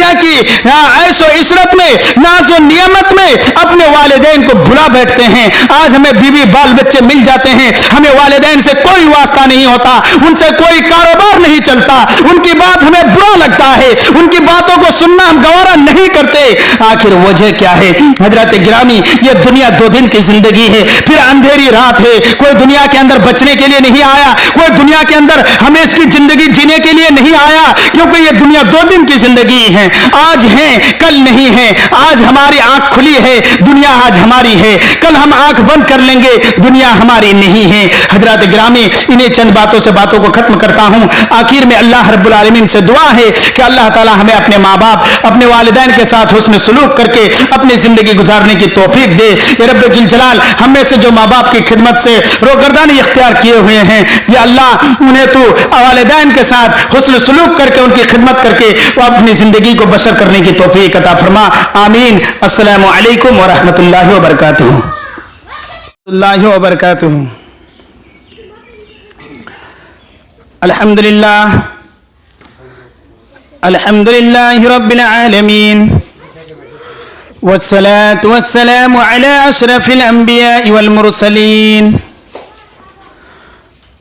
دنیا کی عیش و عشرت میں, ناز و نعمت میں اپنے والدین کو بھلا بیٹھتے ہیں. آج ہمیں بیوی بال بچے مل جاتے ہیں, ہمیں والدین سے کوئی واسطہ نہیں ہوتا, ان سے کوئی کاروبار نہیں چلتا, ان کی بات ہمیں برا لگتا ہے, ان کی باتوں کو سننا ہم گوارا نہیں کرتے. آخر وجہ کیا ہے حضرات گرامی؟ یہ دنیا 2 دن کی زندگی ہے, پھر اندھیری رات ہے. کوئی دنیا کے اندر بچنے کے لیے نہیں آیا, کوئی دنیا کے اندر ہمیں اس کی زندگی جینے کے لیے نہیں آیا, کیونکہ یہ دنیا 2 دن کی زندگی ہے. آج ہیں کل نہیں ہے. آج ہماری آنکھ کھلی ہے, دنیا آج ہماری ہے. کل ہم آنکھ بند کر لیں گے, دنیا ہماری نہیں ہے. حضرات گرامی, انہیں چند باتوں سے باتوں کو ختم کرتا ہوں. آخر میں اللہ رب العالمین سے دعا ہے کہ اللہ تعالی ہمیں اپنے ماں باپ, اپنے والدین کے ساتھ حسن سلوک کر کے اپنی زندگی گزارنے کی توفیق دے. یا رب جلال ہم میں سے جو ماں باپ کی خدمت سے روگردانی اختیار کیے ہوئے ہیں, یا اللہ انہیں تو والدین کے ساتھ حسن سلوک کر کے ان کی خدمت کر کے وہ اپنی زندگی کو بسر کرنے کی توفیق عطا فرما. آمین. السلام علیکم ورحمۃ اللہ وبرکاتہ. اللہ وبرکاتہ. الحمدللہ الحمدللہ رب العالمین والصلاة والسلام على أشرف الأنبياء والمرسلين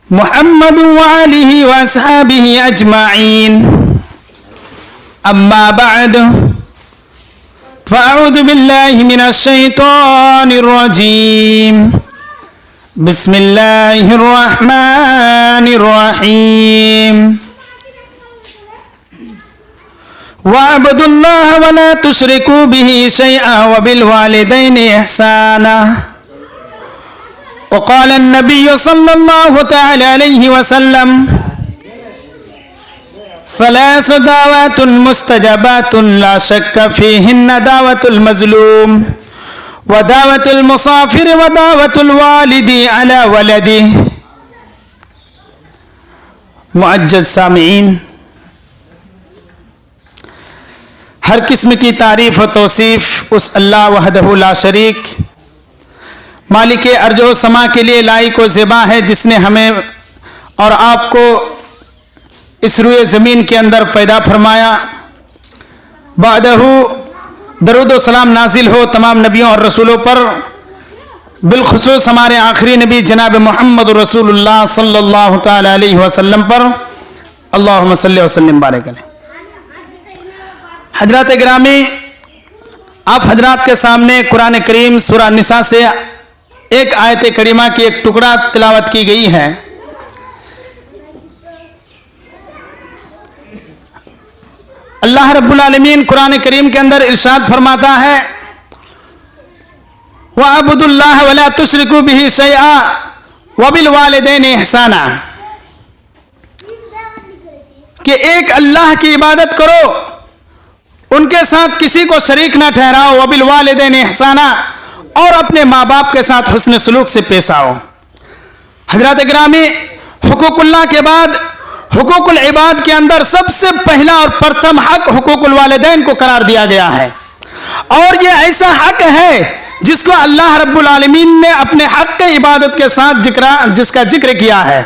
محمد وآله وأصحابه أجمعين. أما بعد فأعوذ بالله من الشيطان الرجيم. بسم الله الرحمن الرحيم. وَاعْبُدُوا اللَّهَ وَلَا تُشْرِكُوا بِهِ شَيْئًا وَبِالْوَالِدَيْنِ إِحْسَانًا. وقال النبي صلى الله تعالى عليه وسلم: ثلاث دعوات مستجابات لا شك فيهن دعوة المظلوم ودعوة المسافر ودعوة الوالد على ولده. معزز سامعین, ہر قسم کی تعریف و توصیف اس اللہ وحدہ لا شریک مالک ارض و سما کے لیے لائق و زیبا ہے, جس نے ہمیں اور آپ کو اس روئے زمین کے اندر پیدا فرمایا. بعدہ درود و سلام نازل ہو تمام نبیوں اور رسولوں پر, بالخصوص ہمارے آخری نبی جناب محمد رسول اللہ صلی اللہ تعالی علیہ وسلم پر. اللہم صلی وسلم بارک علیہ. حضرات گرامی, آپ حضرات کے سامنے قرآن کریم سورہ نساء سے ایک آیت کریمہ کی ایک ٹکڑا تلاوت کی گئی ہے. اللہ رب العالمین قرآن کریم کے اندر ارشاد فرماتا ہے: وَاعْبُدُوا اللَّهَ وَلَا تُشْرِكُوا بِهِ شَيْئًا وَبِالْوَالِدَيْنِ إِحْسَانًا, کہ ایک اللہ کی عبادت کرو, ان کے ساتھ کسی کو شریک نہ ٹھہراؤ. وَبِالْوَالِدَيْنِ إِحْسَانًا, اور اپنے ماں باپ کے ساتھ حسن سلوک سے پیش آؤ. حضرات گرامی, حقوق اللہ کے بعد حقوق العباد کے اندر سب سے پہلا اور پرتم حق حقوق الوالدین کو قرار دیا گیا ہے, اور یہ ایسا حق ہے جس کو اللہ رب العالمین نے اپنے حق عبادت کے ساتھ جس کا ذکر کیا ہے.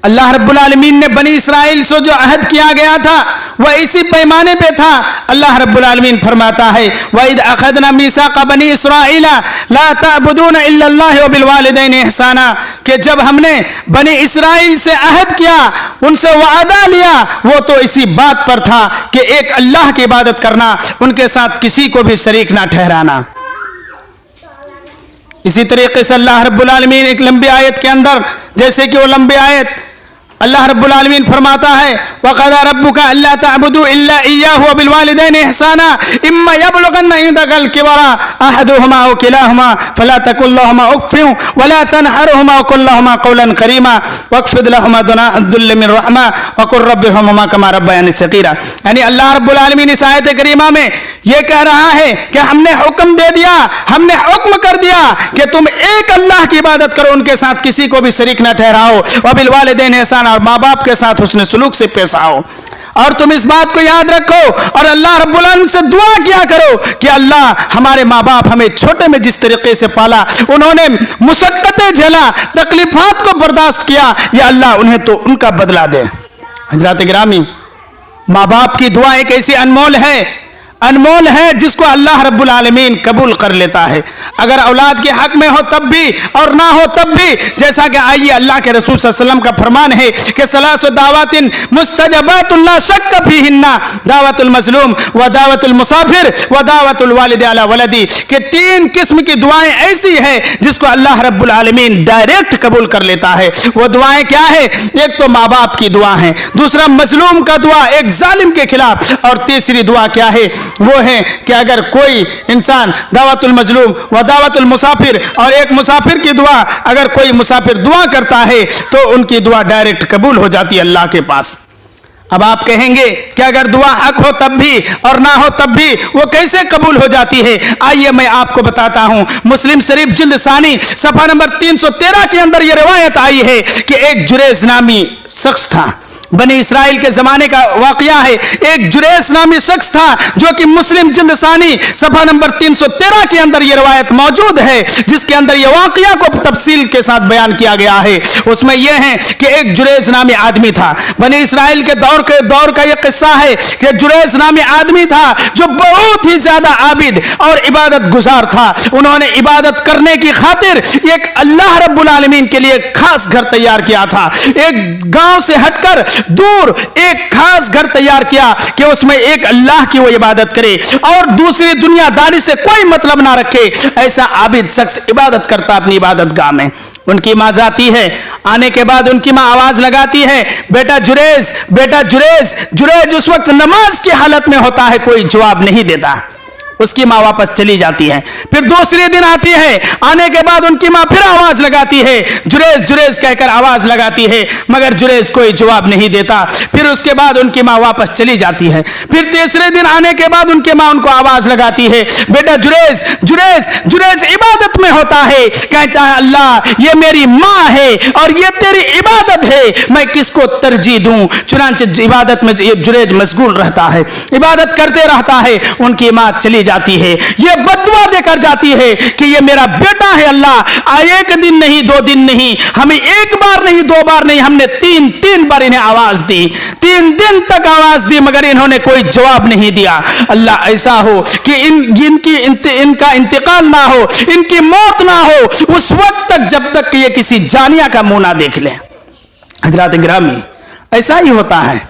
اللہ رب العالمین نے بنی اسرائیل سے جو عہد کیا گیا تھا وہ اسی پیمانے پہ تھا. اللہ رب العالمین فرماتا ہے: وَإِذْ أَخَذْنَا مِيثَاقَ بَنِي إِسْرَائِيلَ لَا تَعْبُدُونَ إِلَّا اللَّهَ وَبِالْوَالِدَيْنِ إِحْسَانًا, کہ جب ہم نے بنی اسرائیل سے عہد کیا, ان سے وعدہ لیا, وہ تو اسی بات پر تھا کہ ایک اللہ کی عبادت کرنا, ان کے ساتھ کسی کو بھی شریک نہ ٹھہرانا. اسی طریقے سے اللہ رب العالمین ایک لمبی آیت کے اندر, جیسے کہ وہ لمبی آیت اللہ رب العالمین فرماتا ہے: وَقَضَىٰ رَبُّكَ أَلَّا تَعْبُدُوا إِلَّا إِيَّاهُ وَبِالْوَالِدَيْنِ إِحْسَانًا إِمَّا يَبْلُغَنَّ عِندَكَ الْكِبَرَ أَحَدُهُمَا أَوْ كِلَاهُمَا فَلَا تَقُل لَّهُمَا أُفٍّ وَلَا تَنْهَرْهُمَا وَقُل لَّهُمَا قَوْلًا كَرِيمًا وَاخْفِضْ لَهُمَا جَنَاحَ الذُّلِّ مِنَ الرَّحْمَةِ وَقُل رَّبِّ ارْحَمْهُمَا كَمَا رَبَّيَانِي صَغِيرًا. یعنی اللہ رب العالمین اس آیت کریمہ میں یہ کہہ رہا ہے کہ ہم نے حکم دے دیا, ہم نے حکم کر دیا کہ تم ایک اللہ کی عبادت کرو, ان کے ساتھ کسی کو بھی شریک نہ ٹھہراؤ. وَبِالْوَالِدَيْنِ إِحْسَانًا, اور ماں باپ کے ساتھ حسن سلوک سے پیش آؤ. اور تم اس بات کو یاد رکھو اور اللہ رب العالمین سے دعا کیا کرو کہ اللہ ہمارے ماں باپ ہمیں چھوٹے میں جس طریقے سے پالا, انہوں نے مشقتیں جھیلا, تکلیفات کو برداشت کیا, یا اللہ انہیں تو ان کا بدلہ دے. حضرات گرامی, माँ बाप की दुआ एक ऐसी अनमोल है जिसको अल्लाह रब्बुल आलमीन कबूल कर लेता है। अगर औलाद के हक में हो तब भी और ना हो तब भी, जैसा कि आइए अल्लाह के रसूल सल्लल्लाहु अलैहि वसल्लम का फरमान है कि सलासु दावतिन मुस्तजबातुन ला शक्क फीहिन्ना दावतुल मजलूम व दावतुल मुसाफिर व दावतुल वालिद अला वलदी, कि 3 किस्म की दुआएं ऐसी है जिसको अल्लाह रब्बुल आलमीन डायरेक्ट कबूल कर लेता है। वो दुआएं क्या है? एक तो माँ बाप की दुआ है, दूसरा मजलूम का दुआ एक जालिम के खिलाफ, और तीसरी दुआ क्या है? वो है कि अगर कोई इंसान दावतुल मजलूम व दावतुल मुसाफिर, और एक मुसाफिर की दुआ, अगर कोई मुसाफिर दुआ करता है तो उनकी दुआ डायरेक्ट कबूल हो जाती है अल्लाह के पास। अब आप कहेंगे कि अगर दुआ हक हो तब भी और ना हो तब भी वो कैसे कबूल हो जाती है? आइए मैं आपको बताता हूं। मुस्लिम शरीफ जिल्द सानी सफा नंबर 313 के अंदर यह रिवायत आई है कि एक जुरैज नामी शख्स था, बनी इसराइल के जमाने का वाकया है। एक जुरैज नामी शख्स था जो कि मुस्लिम जिल्द सानी सफा नंबर 313 के अंदर यह रिवायत मौजूद है, जिसके अंदर यह वाकया को तफसील के साथ बयान किया गया है। उसमें यह है कि एक जुरैज नामी आदमी था, बनी इसराइल के दौर का यह किस्सा है कि जुरैज नामी आदमी था जो बहुत ही ज्यादा आबिद और इबादत गुजार था। उन्होंने इबादत करने की खातिर एक अल्लाह रब्बुल आलमीन के लिए खास घर तैयार किया था। एक गांव से हटकर दूर एक खास घर तैयार किया कि उसमें एक अल्लाह की वो इबादत करे और दूसरी दुनियादारी से कोई मतलब ना रखे। ऐसा आबिद शख्स इबादत करता अपनी इबादत गाह में। उनकी माँ जाती है, आने के बाद उनकी माँ आवाज लगाती है, बेटा जुरैज, बेटा जुरैज। जुरैज उस वक्त नमाज की हालत में होता है, कोई जवाब नहीं देता। उसकी माँ वापस चली जाती है। फिर दूसरे दिन आती है, आने के बाद उनकी माँ फिर आवाज लगाती है, जुरैज जुरैज कहकर आवाज लगाती है, मगर जुरैज कोई जवाब नहीं देता। फिर उसके बाद उनकी माँ वापस चली जाती है। फिर तीसरे दिन आने के बाद उनकी माँ उनको आवाज लगाती है, बेटा जुरैज जुरैज। जुरैज इबादत में होता है, कहता है अल्लाह ये मेरी माँ है और ये तेरी इबादत है, मैं किसको तरजीह दूं? चुनांचे इबादत में जुरैज मशगूल रहता है, इबादत करते रहता है। उनकी माँ चली जाती है, ये बददुआ देकर जाती है कि ये मेरा बेटा है अल्लाह, एक दिन नहीं, 2 दिन नहीं, हमें एक बार नहीं, 2 बार नहीं, हमने 3 बार इन्हें आवाज दी, 3 दिन तक आवाज दी, मगर इन्होंने कोई जवाब नहीं दिया। अल्लाह ऐसा हो कि इनका इंतकाल ना हो, इनकी मौत ना हो उस वक्त तक, जब तक कि ये किसी जानिया का मुंह ना देख ले। हजरात गिरामी, ऐसा ही होता है।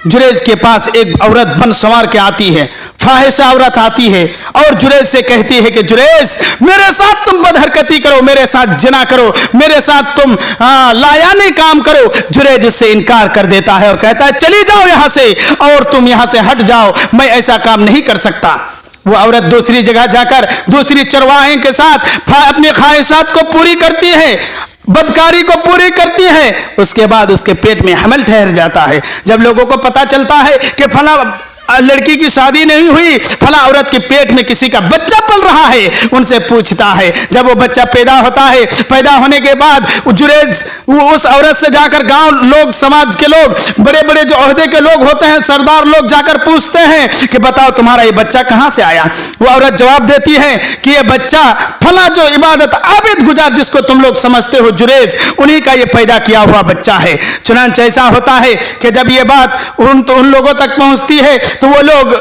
जुरैज के पास एक औरत बन संवार के आती है, फाहिशा औरत आती है और जुरैज से कहती है कि जुरैज मेरे साथ तुम बदहरकती करो, मेरे साथ जिना करो, मेरे साथ तुम लायानी काम करो। जुरैज इससे इनकार कर देता है और कहता है चली जाओ यहां से और तुम यहां से हट जाओ, मैं ऐसा काम नहीं कर सकता। वो औरत दूसरी जगह जाकर दूसरी चरवाहे के साथ अपनी ख्वाहिशात को पूरी करती है, बदकारी को पूरी करती है। उसके बाद उसके पेट में हमल ठहर जाता है। जब लोगों को पता चलता है कि फला लड़की की शादी नहीं हुई, फला औरत के पेट में किसी का बच्चा पल रहा है, उनसे पूछता है। जब वो बच्चा पैदा होता है, पैदा होने के बाद जुरैज उस औरत से जाकर गांव लोग, समाज के लोग, बड़े बड़े जो ओहदे के लोग होते हैं, सरदार लोग जाकर पूछते हैं कि बताओ तुम्हारा ये बच्चा कहां से आया? वो औरत जवाब देती है कि ये बच्चा फला जो इबादत आबिद गुजार जिसको तुम लोग समझते हो जुरैज, उन्हीं का ये पैदा किया हुआ बच्चा है। चुनांचे ऐसा होता है कि जब ये बात उन लोगों तक पहुंचती है तो वो लोग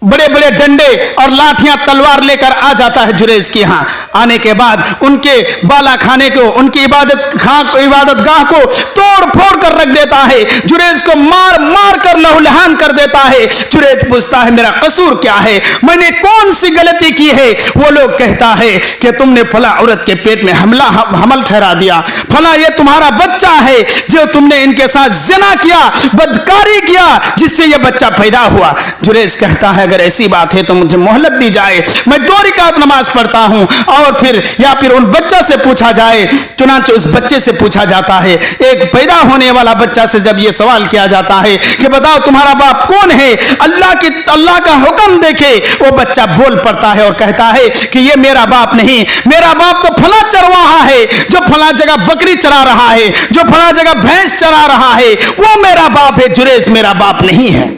बड़े बड़े डंडे और लाठियां तलवार लेकर आ जाता है जुरैज के यहाँ। आने के बाद उनके बाला खाने को, उनकी इबादत गाह को तोड़ फोड़ कर रख देता है, जुरैज को मार मार कर लहूलुहान कर देता है। जुरैज पूछता है मेरा कसूर क्या है, मैंने कौन सी गलती की है? वो लोग कहता है कि तुमने फला औरत के पेट में हमल ठहरा दिया, फला ये तुम्हारा बच्चा है जो तुमने इनके साथ जिना किया, बदकारी किया, जिससे ये बच्चा पैदा हुआ। जुरैज कहता है अगर ऐसी बात है तो मुझे मोहलत दी जाए, मैं 2 रकात नमाज पढ़ता हूं और फिर उन बच्चा से पूछा जाए। चुनांचे उस बच्चे से पूछा जाता है, एक पैदा होने वाला बच्चा से जब यह सवाल किया जाता है कि बताओ तुम्हारा बाप कौन है, अल्लाह का हुक्म देखे वो बच्चा बोल पड़ता है और कहता है कि ये मेरा बाप नहीं, मेरा बाप तो फला चरवाहा है जो फला जगह बकरी चरा रहा है, जो फला जगह भैंस चरा रहा है, वो मेरा बाप है, जुरैज मेरा बाप नहीं है।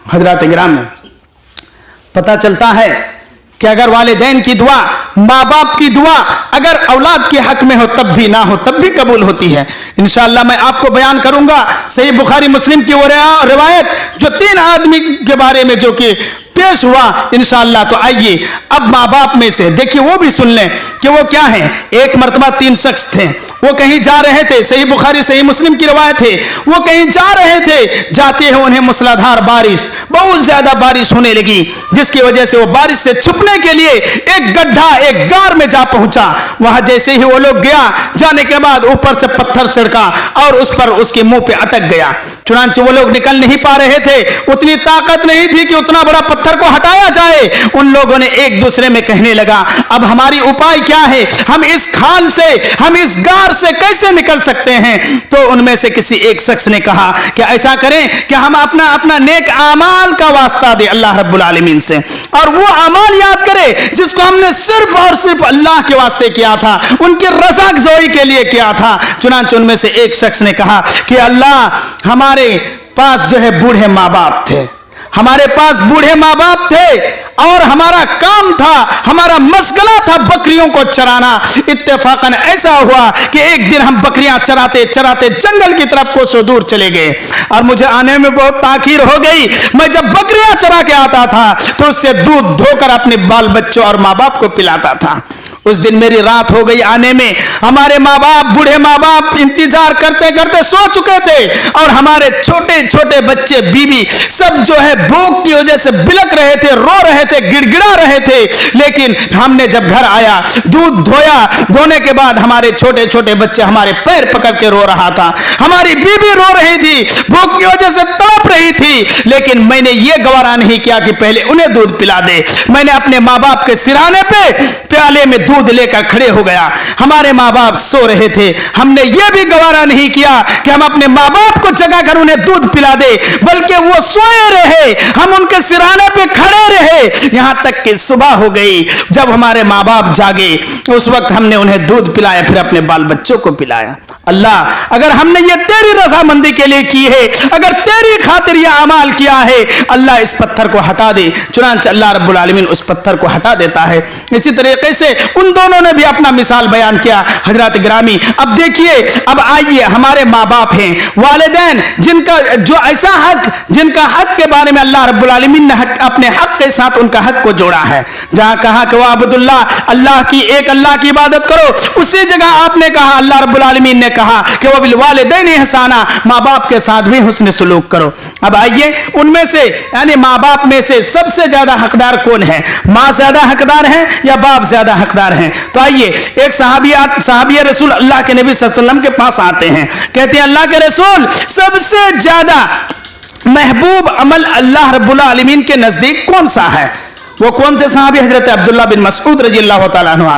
हजरात गिरामी, पता चलता है کہ अगर वालिदैन की दुआ, माँ बाप की दुआ अगर औलाद के हक में हो तब भी ना हो तब भी कबूल होती है। इंशाअल्लाह मैं आपको बयान करूंगा सही बुखारी मुस्लिम की वो रिवायत जो 3 आदमी के बारे में जो कि पेश हुआ इंशाअल्लाह। तो आइए अब माँ बाप में से देखिए वो भी सुन लें कि वो क्या है। एक मर्तबा 3 शख्स थे, वो कहीं जा रहे थे, सही बुखारी सही मुस्लिम की रिवायत है, वो कहीं जा रहे थे, जाते हैं उन्हें मूसलाधार बारिश, बहुत ज्यादा बारिश होने लगी, जिसकी वजह से वो बारिश से छुपने के लिए एक गड्ढा, एक गार में जा पहुंचा। वहां जैसे ही वो लोग गया, जाने के बाद ऊपर से पत्थर सड़का और उस पर उसके मुंह पे अटक गया। चुनांचे वो लोग निकल नहीं पा रहे थे, उतनी ताकत नहीं थी कि उतना बड़ा पत्थर को हटाया जाए। उन लोगों ने एक दूसरे में कहने लगा अब हमारी उपाय क्या है, हम इस खाल से, हम इस गार से कैसे निकल सकते हैं। तो उनमें से किसी एक शख्स ने कहा कि ऐसा करें कि हम अपना अपना नेक आमाल का वास्ता दे अल्लाह रब्बुल आलमीन से, और वो अमाल याद करें जिसको हमने सिर्फ और सिर्फ अल्लाह के वास्ते किया था, उनकी रज़ाक़ज़ोई के लिए किया था। चुनांचे उनमें से एक शख्स ने कहा कि अल्लाह हमारे पास जो है बूढ़े माँ बाप थे, हमारे पास बूढ़े माँ बाप थे और हमारा काम था, हमारा मशगला था बकरियों को चराना। इत्तेफाकन ऐसा हुआ कि एक दिन हम बकरियां चराते चराते जंगल की तरफ कोसों दूर चले गए और मुझे आने में बहुत ताखीर हो गई। मैं जब बकरियां चरा के आता था तो उससे दूध धोकर अपने बाल बच्चों और माँ बाप को पिलाता था। उस दिन मेरी रात हो गई आने में, हमारे माँ बाप, बूढ़े माँ बाप इंतजार करते करते सो चुके थे और हमारे छोटे छोटे बच्चे, बीवी सब जो है भूख की वजह से बिलक रहे थे, रो रहे थे, गिड़गिड़ा रहे थे। लेकिन हमने जब घर आया, दूध धोया, धोने के बाद हमारे छोटे छोटे बच्चे हमारे पैर पकड़ के रो रहा था, हमारी बीवी रो रही थी, भूख की वजह से तड़प रही थी। लेकिन मैंने ये गवारा नहीं किया कि पहले उन्हें दूध पिला दे। मैंने अपने माँ बाप के सिराने पे प्याले में दूध लेकर खड़े हो गया। हमारे माँ बाप सो रहे थे, हमने ये भी गवारा नहीं किया कि हम अपने माँ बाप को जगा कर उन्हें दूध पिला दे, बल्कि वो सोए रहे, हम उनके सिराने पे खड़े रहे यहां तक कि सुबह हो गई। जब हमारे माँ बाप जागे उस वक्त हमने उन्हें दूध पिलाया, फिर अपने बाल बच्चों को पिलाया। अल्लाह अगर हमने ये तेरी रजामंदी के लिए की है, अगर तेरी खातिर यह अमाल किया है, अल्लाह इस पत्थर को हटा दे। चुनांचे अल्लाह रब्बुल आलमीन उस पत्थर को हटा देता है। इसी तरीके से उन दोनों ने भी अपना मिसाल बयान किया। हजरत गिरामी अब देखिए, अब आइए हमारे माँ बाप हैं, वालिदैन जिनका जो ऐसा हक, जिनका हक के बारे में अल्लाह रब्बुल आलमीन ने अपने हक के साथ उनका हक को जोड़ा है। जहां कहा कि वाबुदुल्लाह, अल्लाह की एक अल्लाह की इबादत करो, उसी जगह आपने कहा, अल्लाह रब्बुल आलमीन ने कहा कि वबिल वालिदैन इहसाना, माँ बाप के साथ भी हुस्न सलूक करो। अब आइए उनमें से यानी माँ बाप में से सबसे ज्यादा हकदार कौन है? माँ ज्यादा हकदार है या बाप ज्यादा हकदार है? तो आइए एक सहाबी रसूल अल्लाह के नबी सल्लल्लाहु अलैहि वसल्लम के पास आते हैं, कहते हैं अल्लाह के रसूल सबसे ज्यादा महबूब अमल अल्लाह रब्बुल आलमीन के नजदीक कौन सा है? वो कौन थे सहाबी? हजरत अब्दुल्लाह बिन मसऊद रज़ियल्लाहु तआला अन्हु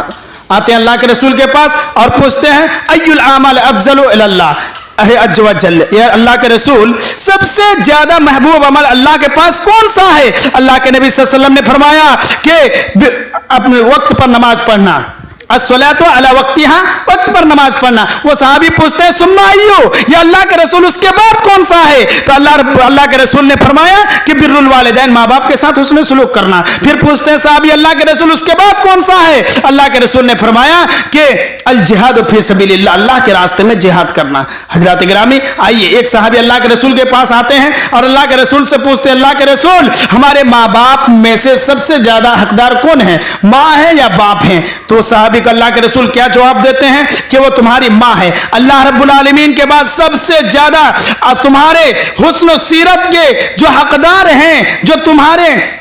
आते हैं अल्लाह के रसूल के पास और पूछते हैं अय्युल आमल अफजलु इलल्लाह, अज़्ज़ व जल्ल, या अल्लाह के रसूल सबसे ज्यादा महबूब अमल अल्लाह के पास कौन सा है? अल्लाह के नबी सल्लल्लाहु अलैहि वसल्लम ने फरमाया कि अपने वक्त पर नमाज पढ़ना, अस्सलातु अला वक्तिहा, वक्त पर नमाज पढ़ना। वो सहाबी पूछते हैं सुम्मा अय्यु, या अल्लाह के रसूल उसके बाद कौन सा है? तो अल्लाह के रसूल ने फरमाया कि बिर्रुल वालिदैन, माँ बाप के साथ हुस्न सलूक करना। फिर पूछते हैं सहाबी अल्लाह के रसूल उसके बाद कौन सा है? अल्लाह के रसूल ने फरमाया कि अल जिहाद फी सबीलिल्लाह, अल्लाह के रास्ते में जिहाद करना। हजरत गिरामी आइए एक सहाबी अल्लाह के रसूल के पास आते हैं और अल्लाह के रसूल से पूछते हैं अल्लाह के रसूल हमारे माँ बाप में से सबसे ज्यादा हकदार कौन है, माँ है या बाप है? तो सहाबी को अल्लाह के रसूल क्या जवाब देते हैं कि वो तुम्हारी माँ है। अल्लाह रब्बुल आलमीन के बाद सबसे ज्यादा तुम्हारे हुस्न सीरत के जो हकदार हैं, जो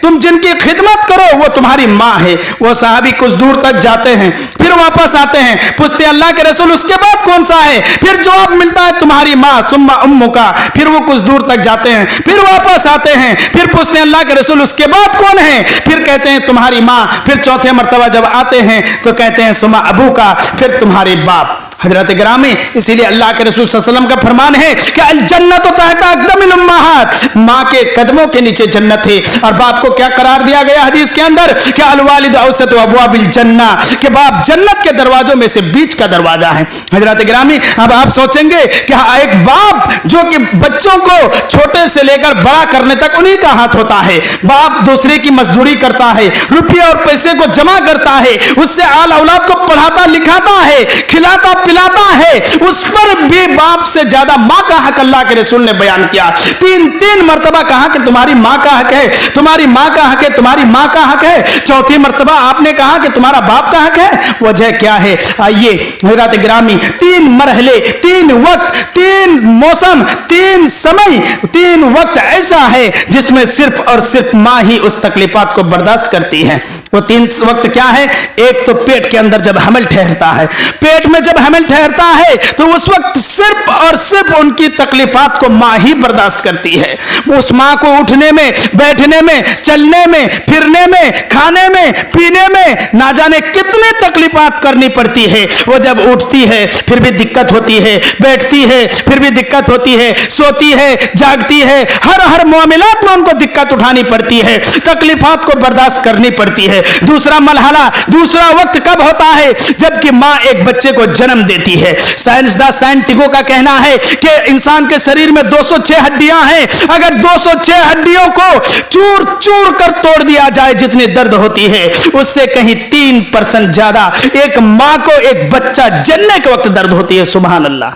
तुम जिनकी खिदमत करो वो तुम्हारी माँ है। वो सहाबी कुछ दूर तक जाते हैं, फिर वापस आते हैं, पूछते हैं अल्लाह के रसूल उसके बाद कौन सा है? फिर जवाब मिलता है तुम्हारी माँ, सुम्मा उम्मुका। फिर वो कुछ दूर तक जाते हैं, फिर वापस आते हैं, फिर पूछते हैं अल्लाह के रसूल उसके बाद कौन है? फिर कहते हैं तुम्हारी माँ। फिर चौथे मर्तबा जब आते हैं तो कहते हैं सुम्मा अबू का, फिर तुम्हारे बाप। हजरत गिरामी, इसीलिए अल्लाह के रसूल सल्लल्लाहु अलैहि वसल्लम का फरमान है कि अल जन्नत तहत अक़दमिल उम्महात, माँ के कदमों के नीचे जन्नत है। और बाप को क्या करार दिया गया हदीस के अंदर कि अल वालिद औसत अबवाबिल जन्ना, कि बाप जन्नत के दरवाजों में से बीच का दरवाजा है। हजरत गिरामी, अब आप सोचेंगे कि एक बाप जो कि बच्चों को छोटे से लेकर बड़ा करने तक उन्हीं का हाथ होता है, बाप दूसरे की मजदूरी करता है, रुपये और पैसे को जमा करता है, उससे आल औलाद को पढ़ाता लिखाता है, खिलाता पिलाता है, उस पर भी बाप से ज्यादा माँ का हक अल्लाह के रसूल ने बयान किया। तीन मर्तबा कहा कि तुम्हारी माँ का हक है, तुम्हारी माँ का हक है, तुम्हारी माँ का हक है। चौथी मर्तबा आपने कहा कि तुम्हारा बाप का हक है। वजह क्या है? आइए हजरत गिरामी, 3 मरहले, 3 वक्त, 3 मौसम, 3 समय, 3 वक्त ऐसा है जिसमें सिर्फ और सिर्फ माँ ही उस तकलीफात को बर्दाश्त करती है। वो 3 वक्त क्या है? एक तो पेट के अंदर जब हमल ठहरता है, पेट में जब हमल ठहरता है तो उस वक्त सिर्फ और सिर्फ उनकी तकलीफात को माँ ही बर्दाश्त करती है। उस माँ को उठने में, बैठने में, चलने में, फिरने में, खाने में, पीने में ना जाने कितनी तकलीफात करनी पड़ती है। वो जब उठती है फिर भी दिक्कत होती है, बैठती है फिर भी दिक्कत होती है, सोती है, जागती है, हर मामलात में उनको दिक्कत उठानी पड़ती है, तकलीफात को बर्दाश्त करनी पड़ती है। दूसरा मरहला, दूसरा वक्त कब होता है? जबकि माँ एक बच्चे को जन्म देती है। साइंसदान साइंटिफिकों का कहना है कि इंसान के शरीर में 206 हड्डियां हैं। अगर 206 हड्डियों को चूर चूर कर तोड़ दिया जाए जितनी दर्द होती है, उससे कहीं 3% ज्यादा एक माँ को एक बच्चा जन्मने के वक्त दर्द होती है। सुभान अल्लाह।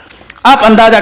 आप अंदाजा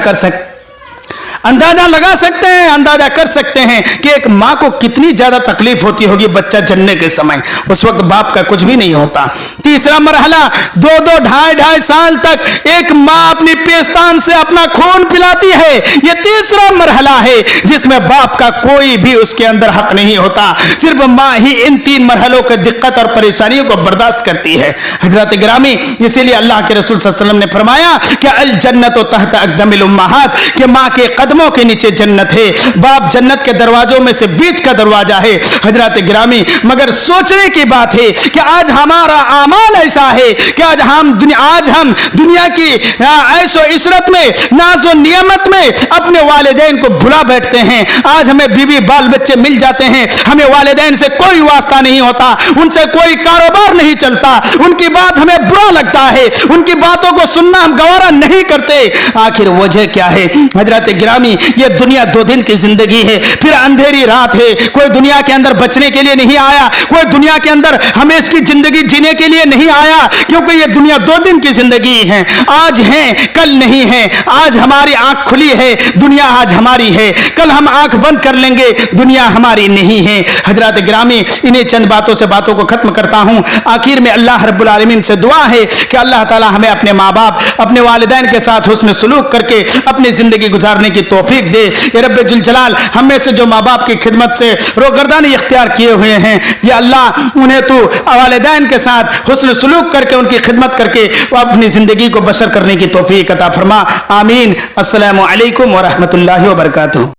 लगा सकते हैं, अंदाजा कर सकते हैं कि एक माँ को कितनी ज्यादा तकलीफ होती होगी बच्चा जन्मने के समय। उस वक्त बाप का कुछ भी नहीं होता। तीसरा मरहला, 2-2, 2.5 साल तक एक माँ अपनी पेस्तान से अपना खून पिलाती है। यह तीसरा मरहला है जिसमें बाप का कोई भी उसके अंदर हक नहीं होता। सिर्फ माँ ही इन 3 मरहलों की दिक्कत और परेशानियों को बर्दाश्त करती है। हजरत गिरामी, इसीलिए अल्लाह के रसूल सल्लल्लाहु अलैहि वसल्लम ने फरमाया कि अल जन्नत तहत अक़दमिल उम्महात, कि माँ के कदमों के नीचे जन्नत है। बाप जन्नत के दरवाजों में से बीच का दरवाजा है। हजरत गिरामी, मगर सोचने की बात है कि आज हमारा आमाल ऐसा है कि आज हम दुनिया की ऐशो इशरत में, नाज़ो नियमत में अपने वालिदैन को भुला बैठते हैं। आज हमें बीवी बाल बच्चे मिल जाते हैं, हमें वालिदैन से कोई वास्ता नहीं होता, उनसे कोई कारोबार नहीं चलता, उनकी बात हमें बुरा लगता है, उनकी बातों को सुनना हम गवारा नहीं करते। आखिर वजह क्या है? हजरत गिरामी, ये दुनिया 2 दिन की जिंदगी है, फिर अंधेरी रात है। कोई दुनिया के अंदर बचने के लिए नहीं आया, कोई दुनिया के अंदर हमेशा की जिंदगी जीने के लिए नहीं आया, क्योंकि ये दुनिया 2 दिन की जिंदगी है। आज है, कल नहीं है। आज हमारी आंख खुली है, दुनिया आज हमारी है। कल हम आंख बंद कर लेंगे, दुनिया हमारी नहीं है। हजरत गिरामी, इन्हीं चंद बातों से बातों को खत्म करता हूं। आखिर में अल्लाह रब्बुल आलमीन से दुआ है कि अल्लाह ताला हमें अपने माँ बाप, अपने वालिदैन के साथ हुस्न सलूक करके अपनी जिंदगी गुजारने की तौफीक दे। या रब्बे जुल जलाल, हम में से जो माँ बाप की खिदमत से रोगर्दानी इख्तियार किए हुए हैं, या अल्लाह उन्हें तू वालिदैन के साथ हुस्न सलूक करके उनकी खिदमत करके अपनी जिंदगी को बसर करने की तौफीक अता फरमा। आमीन। अस्सलामु अलैकुम व रहमतुल्लाहि व बरकातुहू।